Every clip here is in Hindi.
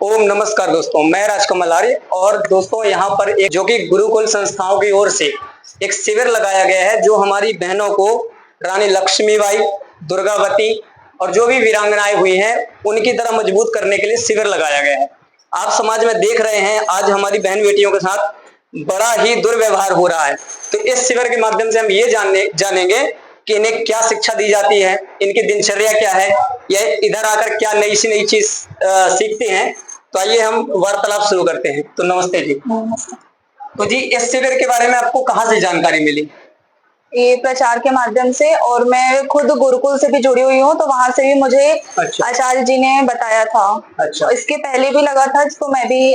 ओम नमस्कार दोस्तों, मैं राजकमल आर्य। और दोस्तों यहाँ पर एक जो कि गुरुकुल संस्थाओं की ओर से एक शिविर लगाया गया है, जो हमारी बहनों को रानी लक्ष्मीबाई, दुर्गावती और जो भी वीरांगनाएं हुई हैं उनकी तरह मजबूत करने के लिए शिविर लगाया गया है। आप समाज में देख रहे हैं आज हमारी बहन बेटियों के साथ बड़ा ही दुर्व्यवहार हो रहा है। तो इस शिविर के माध्यम से हम ये जानेंगे कि इन्हें क्या शिक्षा दी जाती है, इनकी दिनचर्या क्या है, या इधर आकर क्या नई से नई चीज सीखते हैं। तो आइए हम वार्तालाप शुरू करते हैं। तो नमस्ते जी। तो जी, इस शिविर के बारे में आपको कहाँ से जानकारी मिली? ये प्रचार के माध्यम से, और मैं खुद गुरुकुल से भी जुड़ी हुई हूँ, तो वहां से भी मुझे अच्छा। आचार्य जी ने बताया था। अच्छा। इसके पहले भी लगा था, तो मैं भी।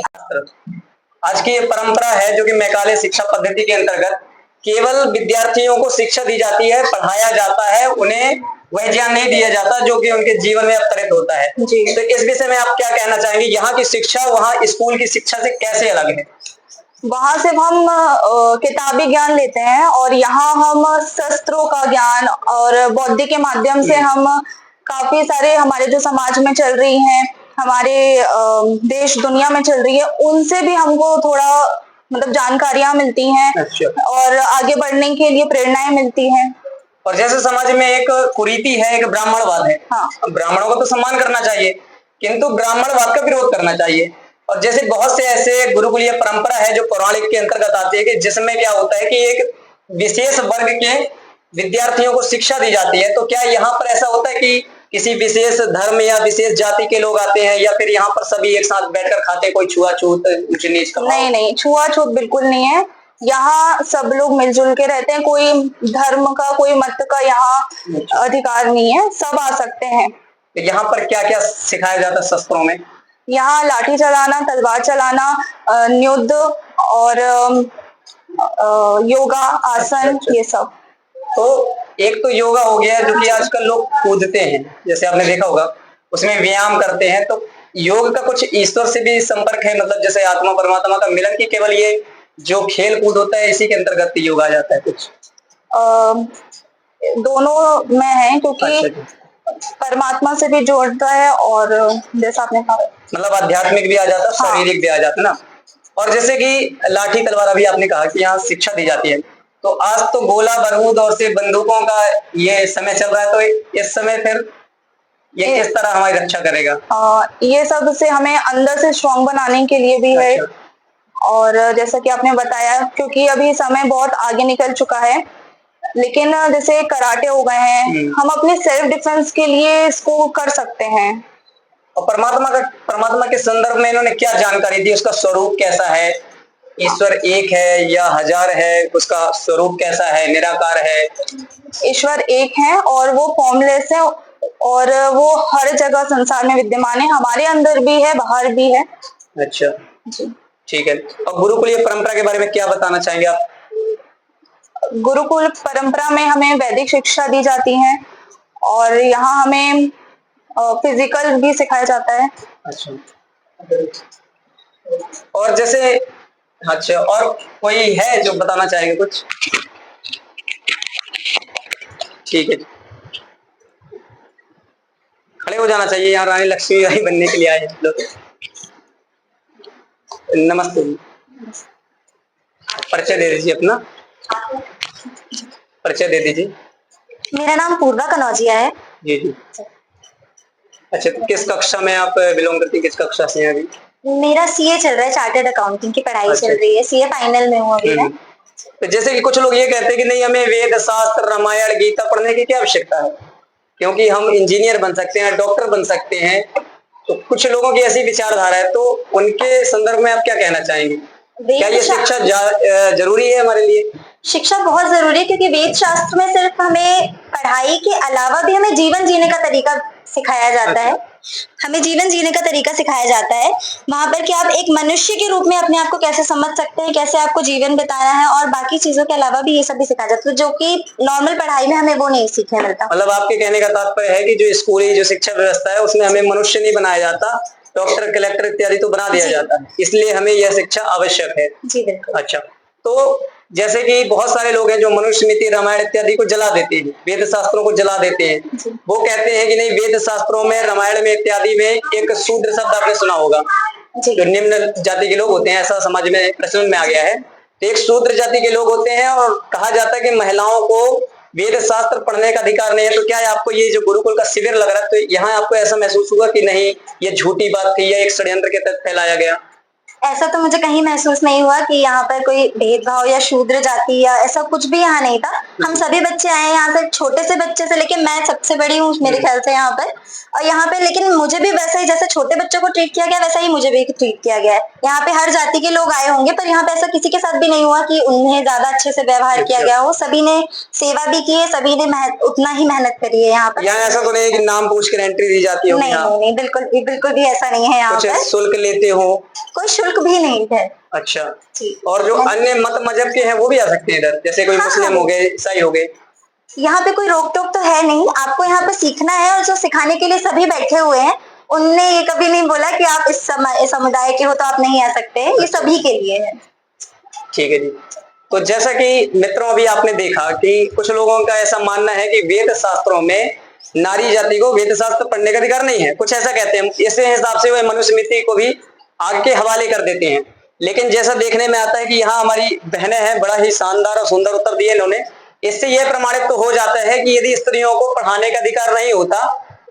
आज की ये परंपरा है जो कि मैकाले शिक्षा पद्धति के अंतर्गत केवल विद्यार्थियों को शिक्षा दी जाती है, पढ़ाया जाता है, उन्हें वह ज्ञान नहीं दिया जाता जो कि उनके जीवन में अवतरित होता है। तो इस विषय में आप क्या कहना चाहेंगे? यहाँ की शिक्षा वहाँ स्कूल की शिक्षा से कैसे अलग है? वहां से हम किताबी ज्ञान लेते हैं, और यहाँ हम शस्त्रों का ज्ञान और बौद्धिक के माध्यम से हम काफी सारे हमारे जो समाज में चल रही हैं, हमारे देश दुनिया में चल रही है, उनसे भी हमको थोड़ा मतलब जानकारियां मिलती हैं। अच्छा। और आगे बढ़ने के लिए प्रेरणाएं मिलती हैं। और जैसे समाज में एक कुरीति है, एक ब्राह्मणवाद है। हाँ। ब्राह्मणों को तो सम्मान करना चाहिए, किंतु ब्राह्मणवाद का विरोध करना चाहिए। और जैसे बहुत से ऐसे गुरुकुलीय परंपरा है जो पौराणिक के अंतर्गत आती है, कि जिसमें क्या होता है कि एक विशेष वर्ग के विद्यार्थियों को शिक्षा दी जाती है। तो क्या यहाँ पर ऐसा होता है कि किसी विशेष धर्म या विशेष जाति के लोग आते हैं, या फिर यहाँ पर सभी एक साथ बैठकर खाते हैं, कोई छुआछूत ऊंच नीच का? नहीं नहीं, छुआछूत बिल्कुल नहीं है। यहाँ सब लोग मिलजुल के रहते हैं, कोई धर्म का कोई मत का यहाँ अधिकार नहीं है, सब आ सकते हैं। यहाँ पर क्या क्या सिखाया जाता है शस्त्रों में? यहाँ लाठी चलाना, तलवार चलाना, युद्ध और योगा, आसन, ये सब। तो एक तो योगा हो गया जो कि आजकल लोग कूदते हैं, जैसे आपने देखा होगा, उसमें व्यायाम करते हैं। तो योग का कुछ ईश्वर से भी संपर्क है, मतलब जैसे आत्मा परमात्मा का मिलन, की केवल ये जो खेल कूद होता है इसी के अंतर्गत योग आ जाता है कुछ? दोनों में है, क्योंकि परमात्मा से भी जोड़ता है, और जैसा आपने कहा मतलब आध्यात्मिक भी आ जाता है, शारीरिक भी आ जाता है ना। और जैसे कि लाठी तलवार अभी आपने कहा कि यहाँ शिक्षा दी जाती है, तो आज तो गोला बारूद और से बंदूकों का ये समय चल रहा है। तो इस समय फिर ये किस तरह हमारी रक्षा करेगा? ये सब से हमें अंदर से स्ट्रॉन्ग बनाने के लिए भी है। और जैसा कि आपने बताया, क्योंकि अभी समय बहुत आगे निकल चुका है, लेकिन जैसे कराटे हो गए हैं, हम अपने सेल्फ डिफेंस के लिए इसको कर सकते हैं। और परमात्मा के संदर्भ में इन्होंने क्या जानकारी दी? उसका स्वरूप कैसा है? ईश्वर एक है या हजार है? उसका स्वरूप कैसा है? निराकार है? ईश्वर एक है, और वो फॉर्मलेस है, और वो हर जगह संसार में विद्यमान है, हमारे अंदर भी है, बाहर भी है। अच्छा जी, ठीक है। और गुरुकुलीय परंपरा के बारे में क्या बताना चाहेंगे आप? गुरुकुल परंपरा में हमें वैदिक शिक्षा दी जाती है, और यहाँ हमें फिजिकल भी सिखाया जाता है। अच्छा। और जैसे अच्छा, और कोई है जो बताना चाहेंगे कुछ? ठीक है, खड़े हो जाना चाहिए, यहाँ रानी लक्ष्मीबाई बनने के लिए आए लोग। नमस्ते जी, परिचय दे दीजिए अपना, परिचय दे दीजिए। मेरा नाम पूर्वा कनौजिया है। जी जी। अच्छा, तो किस कक्षा में आप बिलोंग करती हैं? किस कक्षा से हैं अभी? मेरा सीए चल रहा है, चार्टर्ड अकाउंटिंग की पढ़ाई चल रही है, सीए फाइनल में हूँ अभी मैं। तो जैसे कि कुछ लोग ये कहते हैं कि नहीं, हमें वेद शास्त्र रामायण गीता पढ़ने की क्या आवश्यकता है, क्योंकि हम इंजीनियर बन सकते हैं, डॉक्टर बन सकते हैं। तो कुछ लोगों की ऐसी विचारधारा है, तो उनके संदर्भ में आप क्या कहना चाहेंगे? क्या ये शिक्षा जरूरी है हमारे लिए? शिक्षा बहुत जरूरी है, क्योंकि वेद शास्त्र में सिर्फ हमें पढ़ाई के अलावा भी हमें जीवन जीने का तरीका सिखाया जाता है। हमें जीवन जीने का तरीका सिखाया जाता है वहां पर, कि आप एक मनुष्य के रूप में अपने आप को कैसे समझ सकते हैं, कैसे आपको जीवन बिताना है, और बाकी चीजों के अलावा भी ये सब भी सिखाया जाता है, जो कि नॉर्मल पढ़ाई में हमें वो नहीं सीखने मिलता। मतलब आपके कहने का तात्पर्य है कि जो स्कूली जो शिक्षा व्यवस्था है उसमें हमें मनुष्य नहीं बनाया जाता, डॉक्टर कलेक्टर इत्यादि तो बना दिया जाता है, इसलिए हमें यह शिक्षा आवश्यक है। जी बिल्कुल। अच्छा, तो जैसे कि बहुत सारे लोग हैं जो मनुस्मृति रामायण इत्यादि को जला देते हैं, वेद शास्त्रों को जला देते हैं। वो कहते हैं कि नहीं, वेद शास्त्रों में रामायण में इत्यादि में एक शूद्र शब्द आपने सुना होगा, जी। जो निम्न जाति के लोग होते हैं, ऐसा समाज में प्रचलन में आ गया है। तो एक शूद्र जाति के लोग होते हैं और कहा जाता है कि महिलाओं को वेद शास्त्र पढ़ने का अधिकार नहीं है। तो क्या है, आपको ये जो गुरुकुल का शिविर लग रहा है, तो यहाँ आपको ऐसा महसूस हुआ कि नहीं, ये झूठी बात थी या एक षड्यंत्र के तहत फैलाया गया? ऐसा तो मुझे कहीं महसूस नहीं हुआ कि यहाँ पर कोई भेदभाव या शूद्र जाति या ऐसा कुछ भी यहाँ नहीं था। हम सभी बच्चे आए हैं यहाँ से, छोटे से बच्चे से लेके मैं सबसे बड़ी हूँ मेरे ख्याल से यहाँ पर। और यहाँ पे लेकिन मुझे भी वैसा ही, जैसे छोटे बच्चों को ट्रीट किया गया वैसा ही मुझे भी ट्रीट किया गया है। यहाँ पे हर जाति के लोग आए होंगे, पर यहाँ पे ऐसा किसी के साथ भी नहीं हुआ कि उन्हें ज्यादा अच्छे से व्यवहार किया गया हो। सभी ने सेवा भी की है, सभी ने उतना ही मेहनत करी है यहाँ पर। यहाँ ऐसा तो नहीं है कि नाम पूछ कर एंट्री दी जाती होगी? नहीं, बिल्कुल भी ऐसा नहीं है यहाँ कुछ पर। शुल्क लेते हो? कोई शुल्क भी नहीं है। अच्छा। और जो अन्य मत मजहब के हैं वो भी आ सकते हैं इधर, जैसे कोई मुस्लिम हो गए, ईसाई हो गए? यहाँ पे कोई रोक टोक तो है नहीं, आपको यहाँ पे सीखना है और जो सिखाने के लिए सभी बैठे हुए हैं, उनने ये कभी नहीं बोला कि आप इस समुदाय के हो तो आप नहीं आ सकते हैं। ये सभी के लिए है। ठीक है जी। तो जैसा कि मित्रों अभी आपने देखा कि कुछ लोगों का ऐसा मानना है कि वेद शास्त्रों में नारी जाति को वेद शास्त्र पढ़ने का अधिकार नहीं है, कुछ ऐसा कहते हैं। इस हिसाब से वे मनुस्मृति को भी आग के हवाले कर देते हैं। लेकिन जैसा देखने में आता है कि यहाँ हमारी बहनें हैं, बड़ा ही शानदार और सुंदर उत्तर दिए इन्होंने। इससे यह प्रमाणित तो हो जाता है कि यदि स्त्रियों को पढ़ाने का अधिकार नहीं होता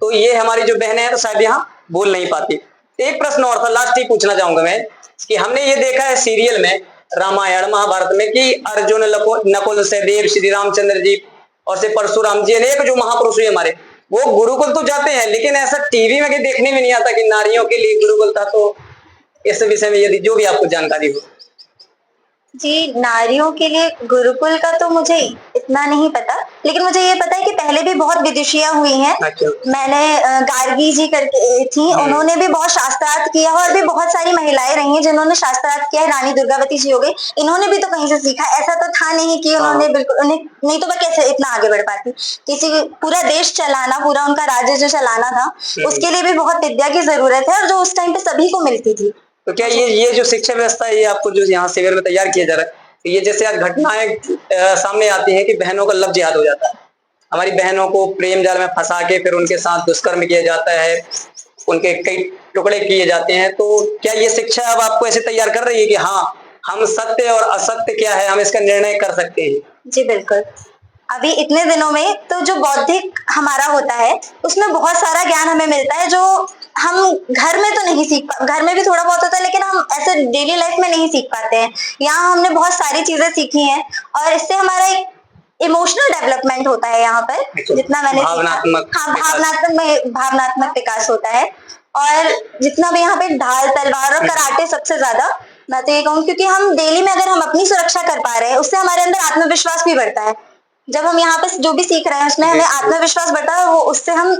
तो ये हमारी जो बहनें हैं तो शायद यहाँ बोल नहीं पाती। तो एक प्रश्न और था, लास्ट ही पूछना चाहूंगा मैं, कि हमने ये देखा है सीरियल में, रामायण महाभारत में, कि अर्जुन नकुल सहदेव श्री रामचंद्र जी और से परशुराम जी, अनेक जो महापुरुष हुए हमारे, वो गुरुकुल तो जाते हैं, लेकिन ऐसा टीवी में देखने में नहीं आता कि नारियों के लिए गुरुकुल था। तो इस विषय में यदि जो भी आपको जानकारी हो। जी, नारियों के लिए गुरुकुल का तो मुझे इतना नहीं पता, लेकिन मुझे ये पता है कि पहले भी बहुत विदुषियां हुई हैं। मैंने गार्गी जी करके थी, उन्होंने भी बहुत शास्त्रार्थ किया है, और भी बहुत सारी महिलाएं रही हैं जिन्होंने शास्त्रार्थ किया है। रानी दुर्गावती जी हो गई, इन्होंने भी तो कहीं से सीखा। ऐसा तो था नहीं कि उन्होंने बिल्कुल, उन्हें नहीं तो वह कैसे इतना आगे बढ़ पाती। किसी पूरा देश चलाना, पूरा उनका राज्य जो चलाना था, उसके लिए भी बहुत विद्या की जरूरत है, और जो उस टाइम पे सभी को मिलती थी। तो क्या ये जो शिक्षा व्यवस्था है, ये आपको जो यहाँ शिविर में तैयार किया जा रहा है, ये जैसे आज घटनाएं सामने आती हैं कि बहनों का लव जिहाद हो जाता है, हमारी बहनों को प्रेम जाल में फंसा के फिर उनके साथ दुष्कर्म किया जाता है, उनके कई टुकड़े किए जाते हैं, तो क्या ये शिक्षा अब आपको ऐसे तैयार कर रही है कि हाँ, हम सत्य और असत्य क्या है हम इसका निर्णय कर सकते हैं? जी बिल्कुल। अभी इतने दिनों में तो जो बौद्धिक हमारा होता है, उसमें बहुत सारा ज्ञान हमें मिलता है जो हम घर में तो नहीं सीख घर में भी थोड़ा बहुत होता है, लेकिन हम ऐसे डेली लाइफ में नहीं सीख पाते हैं। यहाँ हमने बहुत सारी चीजें सीखी हैं, और इससे हमारा एक इमोशनल डेवलपमेंट होता है यहाँ पर, जितना मैंने भावनात्मक विकास होता है। और जितना भी यहाँ पे ढाल तलवार और कराटे सबसे ज्यादा मैं तो ये कहूँ, क्योंकि हम डेली में अगर हम अपनी सुरक्षा कर पा रहे हैं, उससे हमारे अंदर आत्मविश्वास भी बढ़ता है। जब हम यहाँ पे जो भी सीख रहे हैं उसमें हमें आत्मविश्वास बढ़ता है, वो उससे हम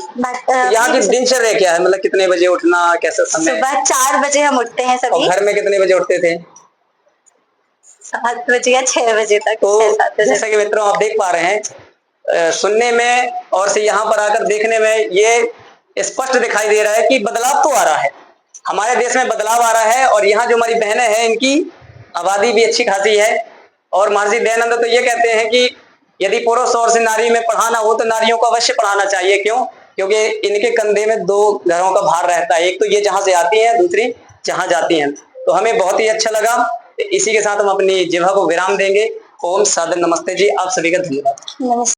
यहाँ की दिनचर्या क्या है, मतलब कितने बजे उठना, कैसा समय? सुबह 4 बजे हम उठते हैं सभी। और घर में कितने बजे उठते थे? 7 बजे या 6 बजे तक। तो जैसा कि मित्रों आप देख पा रहे हैं, सुनने में और से यहाँ पर आकर देखने में ये स्पष्ट दिखाई दे रहा है कि बदलाव तो आ रहा है, हमारे देश में बदलाव आ रहा है। और यहाँ जो हमारी बहनें हैं, इनकी आबादी भी अच्छी खासी है। और महर्षि दयानंद तो ये कहते हैं कि यदि पुरुष और से नारी में पढ़ाना हो तो नारियों को अवश्य पढ़ाना चाहिए। क्यों? क्योंकि इनके कंधे में 2 घरों का भार रहता है, एक तो ये जहां से आती हैं, दूसरी जहां जाती हैं। तो हमें बहुत ही अच्छा लगा। इसी के साथ हम अपनी जिह्वा को विराम देंगे। ओम सादर नमस्ते जी, आप सभी का धन्यवाद।